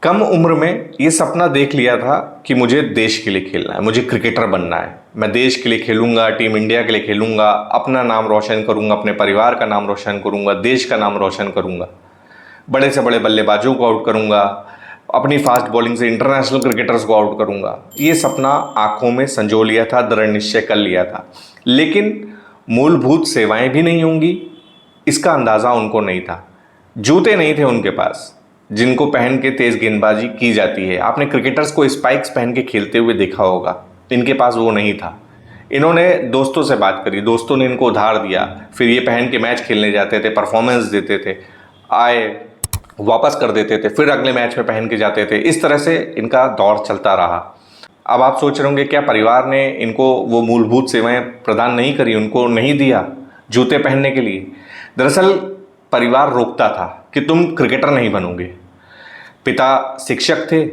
कम उम्र में ये सपना देख लिया था कि मुझे देश के लिए खेलना है, मुझे क्रिकेटर बनना है। मैं देश के लिए खेलूंगा, टीम इंडिया के लिए खेलूंगा, अपना नाम रोशन करूंगा, अपने परिवार का नाम रोशन करूंगा, देश का नाम रोशन करूंगा, बड़े से बड़े बल्लेबाजों को आउट करूंगा, अपनी फास्ट बॉलिंग से इंटरनेशनल क्रिकेटर्स को आउट करूंगा। ये सपना आंखों में संजो लिया था, दृढ़ निश्चय कर लिया था। लेकिन मूलभूत सेवाएं भी नहीं होंगी, इसका अंदाज़ा उनको नहीं था। जूते नहीं थे उनके पास जिनको पहन के तेज गेंदबाजी की जाती है। आपने क्रिकेटर्स को स्पाइक्स पहन के खेलते हुए देखा होगा, इनके पास वो नहीं था। इन्होंने दोस्तों से बात करी, दोस्तों ने इनको उधार दिया, फिर ये पहन के मैच खेलने जाते थे, परफॉर्मेंस देते थे, आए वापस कर देते थे, फिर अगले मैच में पहन के जाते थे। इस तरह से इनका दौर चलता रहा। अब आप सोच रहे होंगे क्या परिवार ने इनको वो मूलभूत सेवाएं प्रदान नहीं करी, उनको नहीं दिया जूते पहनने के लिए? दरअसल परिवार रोकता था कि तुम क्रिकेटर नहीं बनोगे। पिता शिक्षक थे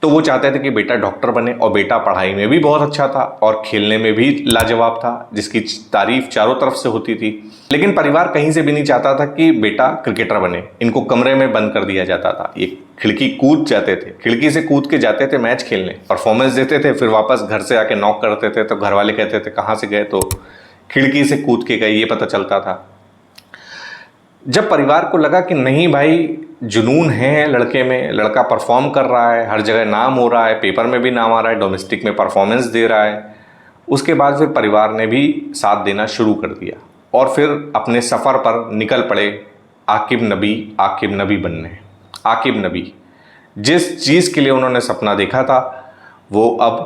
तो वो चाहते थे कि बेटा डॉक्टर बने, और बेटा पढ़ाई में भी बहुत अच्छा था और खेलने में भी लाजवाब था, जिसकी तारीफ चारों तरफ से होती थी। लेकिन परिवार कहीं से भी नहीं चाहता था कि बेटा क्रिकेटर बने। इनको कमरे में बंद कर दिया जाता था। ये खिड़की कूद जाते थे, खिड़की से कूद के जाते थे मैच खेलने, परफॉर्मेंस देते थे, फिर वापस घर से आके नॉक करते थे तो घर वाले कहते थे कहाँ से गए, तो खिड़की से कूद के गए, ये पता चलता था। जब परिवार को लगा कि नहीं भाई, जुनून है लड़के में, लड़का परफॉर्म कर रहा है, हर जगह नाम हो रहा है, पेपर में भी नाम आ रहा है, डोमेस्टिक में परफॉर्मेंस दे रहा है, उसके बाद फिर परिवार ने भी साथ देना शुरू कर दिया और फिर अपने सफ़र पर निकल पड़े आकिब नबी बनने। आकिब नबी, जिस चीज़ के लिए उन्होंने सपना देखा था वो अब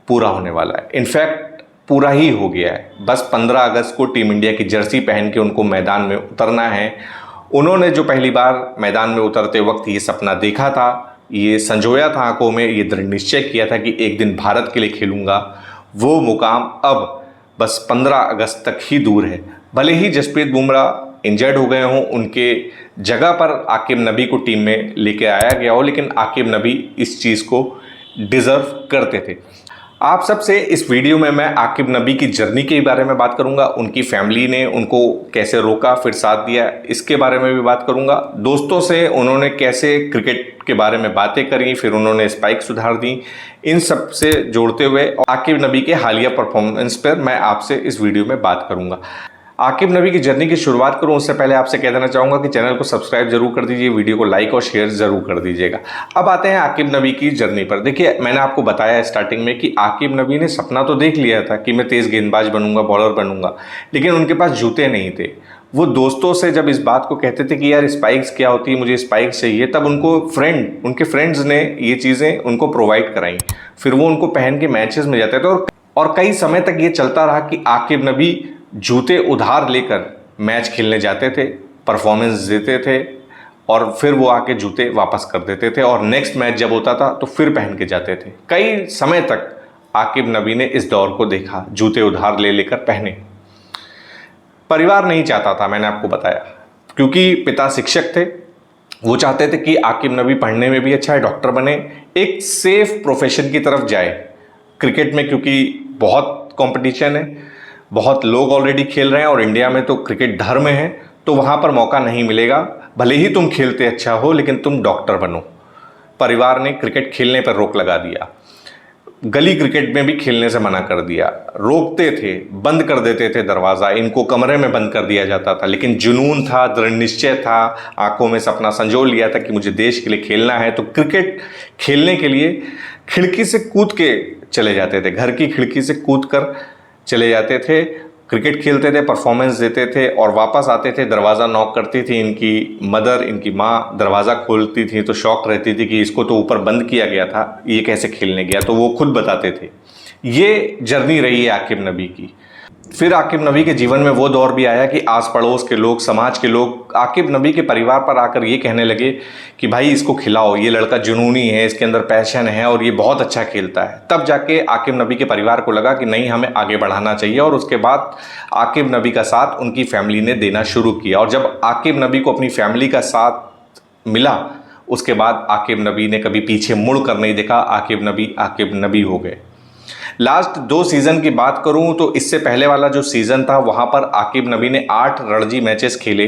पूरा होने वाला है। इनफैक्ट पूरा ही हो गया है। बस 15 अगस्त को टीम इंडिया की जर्सी पहन के उनको मैदान में उतरना है। उन्होंने जो पहली बार मैदान में उतरते वक्त ये सपना देखा था, ये संजोया था आंखों में, ये दृढ़ निश्चय किया था कि एक दिन भारत के लिए खेलूंगा, वो मुकाम अब बस 15 अगस्त तक ही दूर है। भले ही जसप्रीत बुमराह इंजर्ड हो गए हों, उनके जगह पर आकिब नबी को टीम में लेके आया गया हो, लेकिन आकिब नबी इस चीज़ को डिज़र्व करते थे। आप सबसे इस वीडियो में मैं आकिब नबी की जर्नी के बारे में बात करूंगा। उनकी फैमिली ने उनको कैसे रोका फिर साथ दिया, इसके बारे में भी बात करूंगा। दोस्तों से उन्होंने कैसे क्रिकेट के बारे में बातें करी, फिर उन्होंने स्पाइक सुधार दी, इन सब से जोड़ते हुए आकिब नबी के हालिया परफॉर्मेंस पर मैं आपसे इस वीडियो में बात करूंगा। आकिब नबी की जर्नी की शुरुआत करूं उससे पहले आपसे कह देना चाहूँगा कि चैनल को सब्सक्राइब जरूर कर दीजिए, वीडियो को लाइक और शेयर जरूर कर दीजिएगा। अब आते हैं आकिब नबी की जर्नी पर। देखिए, मैंने आपको बताया स्टार्टिंग में कि आकिब नबी ने सपना तो देख लिया था कि मैं तेज़ गेंदबाज बनूंगा, बॉलर बनूंगा, लेकिन उनके पास जूते नहीं थे। वो दोस्तों से जब इस बात को कहते थे कि यार स्पाइक्स क्या होती है, मुझे स्पाइक्स चाहिए, तब उनके फ्रेंड्स ने ये चीज़ें उनको प्रोवाइड कराई। फिर वो उनको पहन के मैचेस में जाते थे और कई समय तक ये चलता रहा कि आकिब नबी जूते उधार लेकर मैच खेलने जाते थे, परफॉर्मेंस देते थे और फिर वो आके जूते वापस कर देते थे और नेक्स्ट मैच जब होता था तो फिर पहन के जाते थे। कई समय तक आकिब नबी ने इस दौर को देखा, जूते उधार ले लेकर पहने। परिवार नहीं चाहता था, मैंने आपको बताया, क्योंकि पिता शिक्षक थे। वो चाहते थे कि आकिब नबी पढ़ने में भी अच्छा है, डॉक्टर बने, एक सेफ प्रोफेशन की तरफ जाए क्रिकेट में, क्योंकि बहुत कंपटीशन है, बहुत लोग ऑलरेडी खेल रहे हैं और इंडिया में तो क्रिकेट धर्म है, तो वहाँ पर मौका नहीं मिलेगा। भले ही तुम खेलते अच्छा हो लेकिन तुम डॉक्टर बनो। परिवार ने क्रिकेट खेलने पर रोक लगा दिया, गली क्रिकेट में भी खेलने से मना कर दिया, रोकते थे, बंद कर देते थे दरवाज़ा, इनको कमरे में बंद कर दिया जाता था। लेकिन जुनून था, दृढ़ निश्चय था, आंखों में सपना संजो लिया था कि मुझे देश के लिए खेलना है, तो क्रिकेट खेलने के लिए खिड़की से कूद के चले जाते थे, घर की खिड़की से कूद कर चले जाते थे, क्रिकेट खेलते थे, परफॉर्मेंस देते थे और वापस आते थे। दरवाज़ा नॉक करती थी इनकी मदर, इनकी माँ दरवाज़ा खोलती थी तो शौक रहती थी कि इसको तो ऊपर बंद किया गया था, ये कैसे खेलने गया, तो वो खुद बताते थे। ये जर्नी रही है आकिब नबी की। फिर आकिब नबी के जीवन में वो दौर भी आया कि आस पड़ोस के लोग, समाज के लोग आकिब नबी के परिवार पर आकर ये कहने लगे कि भाई इसको खिलाओ, ये लड़का जुनूनी है, इसके अंदर पैशन है और ये बहुत अच्छा खेलता है। तब जाके आकिब नबी के परिवार को लगा कि नहीं, हमें आगे बढ़ाना चाहिए और उसके बाद आकिब नबी का साथ उनकी फैमिली ने देना शुरू किया। और जब आकिब नबी को अपनी फैमिली का साथ मिला, उसके बाद आकिब नबी ने कभी पीछे मुड़ कर नहीं देखा। आकिब नबी हो गए। लास्ट 2 सीज़न की बात करूं तो इससे पहले वाला जो सीज़न था वहां पर आकिब नबी ने 8 रणजी मैचेस खेले,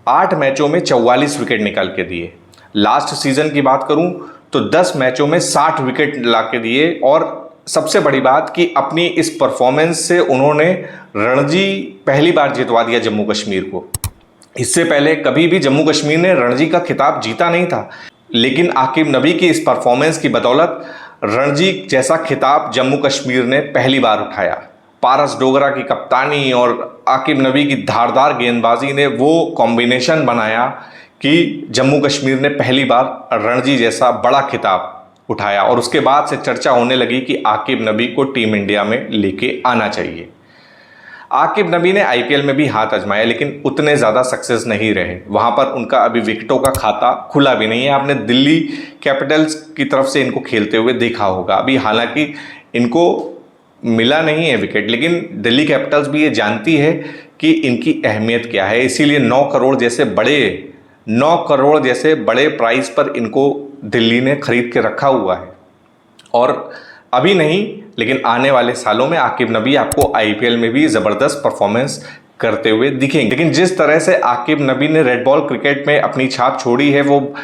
8 मैचों में 44 विकेट निकाल के दिए। लास्ट सीजन की बात करूं तो 10 मैचों में 60 विकेट ला के दिए, और सबसे बड़ी बात कि अपनी इस परफॉर्मेंस से उन्होंने रणजी पहली बार जितवा दिया जम्मू कश्मीर को। इससे पहले कभी भी जम्मू कश्मीर ने रणजी का खिताब जीता नहीं था, लेकिन आकिब नबी की इस परफॉर्मेंस की बदौलत रणजी जैसा खिताब जम्मू कश्मीर ने पहली बार उठाया। पारस डोगरा की कप्तानी और आकिब नबी की धारदार गेंदबाजी ने वो कॉम्बिनेशन बनाया कि जम्मू कश्मीर ने पहली बार रणजी जैसा बड़ा खिताब उठाया, और उसके बाद से चर्चा होने लगी कि आकिब नबी को टीम इंडिया में लेके आना चाहिए। आकिब नबी ने आईपीएल में भी हाथ आजमाया, लेकिन उतने ज़्यादा सक्सेस नहीं रहे। वहाँ पर उनका अभी विकेटों का खाता खुला भी नहीं है। आपने दिल्ली कैपिटल्स की तरफ से इनको खेलते हुए देखा होगा। अभी हालांकि इनको मिला नहीं है विकेट, लेकिन दिल्ली कैपिटल्स भी ये जानती है कि इनकी अहमियत क्या है, इसीलिए 9 करोड़ जैसे बड़े प्राइस पर इनको दिल्ली ने खरीद के रखा हुआ है। और अभी नहीं, लेकिन आने वाले सालों में आकिब नबी आपको आईपीएल में भी ज़बरदस्त परफॉर्मेंस करते हुए दिखेंगे। लेकिन जिस तरह से आकिब नबी ने रेड बॉल क्रिकेट में अपनी छाप छोड़ी है, वो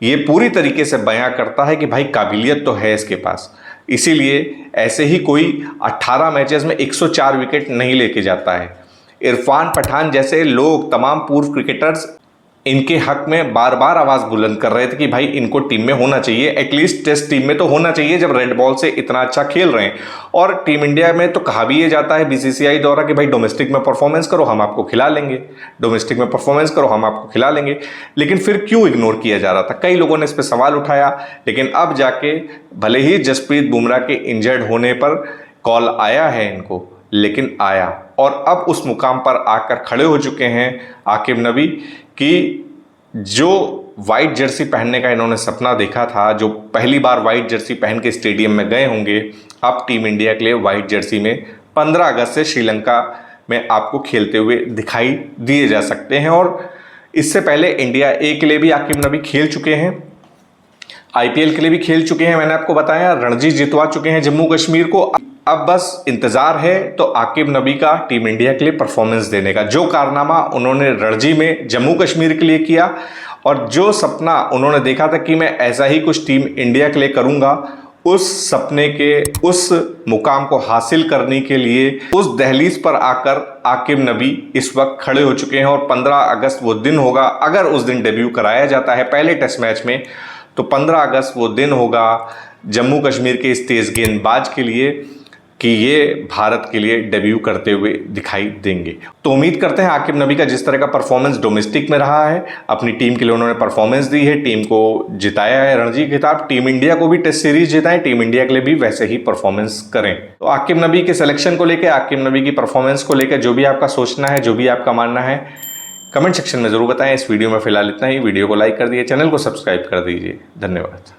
ये पूरी तरीके से बयां करता है कि भाई काबिलियत तो है इसके पास। इसीलिए ऐसे ही कोई 18 मैचेस में 104 विकेट नहीं लेके जाता है। इरफान पठान जैसे लोग, तमाम पूर्व क्रिकेटर्स इनके हक में बार बार आवाज़ बुलंद कर रहे थे कि भाई इनको टीम में होना चाहिए, एटलीस्ट टेस्ट टीम में तो होना चाहिए जब रेड बॉल से इतना अच्छा खेल रहे हैं। और टीम इंडिया में तो कहा भी ये जाता है बीसीसीआई द्वारा कि भाई डोमेस्टिक में परफॉर्मेंस करो, हम आपको खिला लेंगे, डोमेस्टिक में परफॉर्मेंस करो, हम आपको खिला लेंगे। लेकिन फिर क्यों इग्नोर किया जा रहा था? कई लोगों ने इस पर सवाल उठाया, लेकिन अब जाके भले ही जसप्रीत बुमराह के इंजर्ड होने पर कॉल आया है इनको, लेकिन आया, और अब उस मुकाम पर आकर खड़े हो चुके हैं आकिब नबी कि जो वाइट जर्सी पहनने का इन्होंने सपना देखा था, जो पहली बार वाइट जर्सी पहन के स्टेडियम में गए होंगे, अब टीम इंडिया के लिए वाइट जर्सी में 15 अगस्त से श्रीलंका में आपको खेलते हुए दिखाई दिए जा सकते हैं। और इससे पहले इंडिया ए के लिए भी आकिब नबी खेल चुके हैं, आईपीएल के लिए भी खेल चुके हैं। मैंने आपको बताया रणजी जितवा चुके हैं जम्मू कश्मीर को। अब बस इंतजार है तो आकिब नबी का टीम इंडिया के लिए परफॉर्मेंस देने का। जो कारनामा उन्होंने रणजी में जम्मू कश्मीर के लिए किया, और जो सपना उन्होंने देखा था कि मैं ऐसा ही कुछ टीम इंडिया के लिए करूंगा, उस सपने के, उस मुकाम को हासिल करने के लिए उस दहलीज पर आकर आकिब नबी इस वक्त खड़े हो चुके हैं। और 15 अगस्त वो दिन होगा, अगर उस दिन डेब्यू कराया जाता है पहले टेस्ट मैच में, तो 15 अगस्त वो दिन होगा जम्मू कश्मीर के इस तेज गेंदबाज के लिए कि ये भारत के लिए डेब्यू करते हुए दिखाई देंगे। तो उम्मीद करते हैं आकिब नबी का जिस तरह का परफॉर्मेंस डोमेस्टिक में रहा है, अपनी टीम के लिए उन्होंने परफॉर्मेंस दी है, टीम को जिताया है रणजी खिताब, टीम इंडिया को भी टेस्ट सीरीज जिताएं, टीम इंडिया के लिए भी वैसे ही परफॉर्मेंस करें। तो आकिब नबी के सिलेक्शन को लेकर, आकिब नबी की परफॉर्मेंस को लेकर जो भी आपका सोचना है, जो भी आपका मानना है, कमेंट सेक्शन में जरूर बताएं। इस वीडियो में फिलहाल इतना ही। वीडियो को लाइक कर दीजिए, चैनल को सब्सक्राइब कर दीजिए। धन्यवाद।